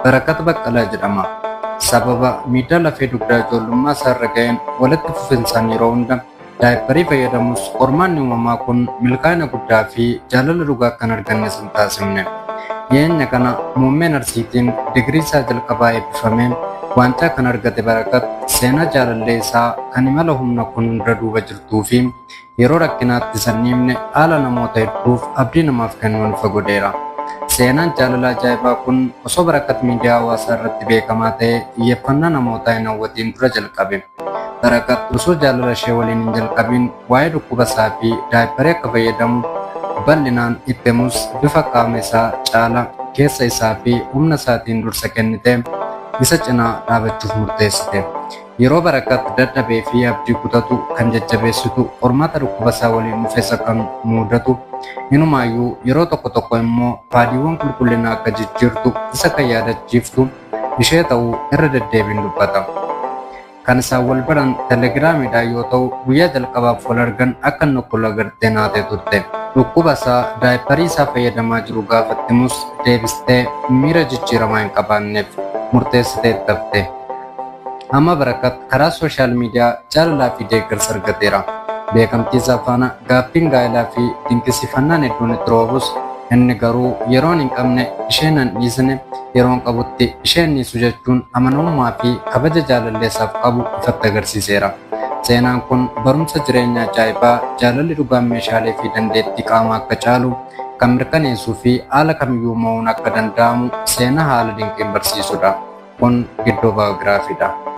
Barakat Baqqalaa jedhama. Sababa miidhaa lafee dugdaa ijoollummaa isaarra ga'een walitti fufinsaan yeroo hunda daayipparii fayyadamus qormaanni uumamaa kun milkaa'ina guddaa fi jaalala dhugaa kan arganne hin taasifne. Dhiyeenya kana muummeen Arsiitiin digirii isaa jalqabaa eebbifameen waancaa kan argate Barakat seenaa jaalallee isaa kan imala humna kun hunda duuba jirtuu fi yeroo rakkinaatti sanniimne haala namoota hedduuf abdii namaaf kennuun ifa godheera. Seenaan jaalala ajaa'ibaa kun osoo Barakat miidiyaa hawaasaa irratti beekamaa ta'ee xiyyeeffannaa namootaa hin hawwatiin dura jalqabe. Barakat osoo jaalala ishee waliin hin jalqabiin waa'ee dhukkuba isaa fi daayipparii akka fayyadamu bal'inaan itti himus bifa qaama isaa caala keessa isaa fi humna isaatiin dursa kennitee isa cinaa dhaabachuuf murteessite. Yeroo Barakat dadhabee fi abdii kutatu kan jajjabeessitu qormaata dhukkuba isaa waliin dhufes kan mudatu inumaayyuu yeroo tokko tokko immoo paadiiwwan qulqullinaa akka jijjiirtu isa kan yaadachiiftu ishee ta'uu irra deddeebiin dubbata. Kan isaan wal baran telegiraamiidhaan yoo ta'u guyyaa jalqabaaf wal argan akka nukula gartee naatee turte. Dhukkuba isaa daayipparii isaa fayyadamaa jiru gaafattimus deebistee miira jijjiiramaa hin qabaanneef murteessitee itti hafte. Amma Barakat karaa sooshaal miidiyaa jaalalaa fi deeggarsa argateera. Beekamtii isaa faana gaaffiin gaa'elaa fi dinqisiifannaan hedduun itti roobus inni garuu yeroon hin qabne isheen hin dhiisne yeroon qabutti isheen dhiisu jechuun amanamummaa fi kabaja jaalalleessaaf qabu ifatti agarsiiseera. Seenaan kun barumsa jireenya ajaa'ibaa jaalalli dhugaan meeshaalee fi dandeettii qaamaa akka caalu kan mirkaneessuu fi haala kamiyyuu mo'uun akka danda'amu seenaa haala dinqiin barsiisudha. Kun gidduu baayogiraafiidha.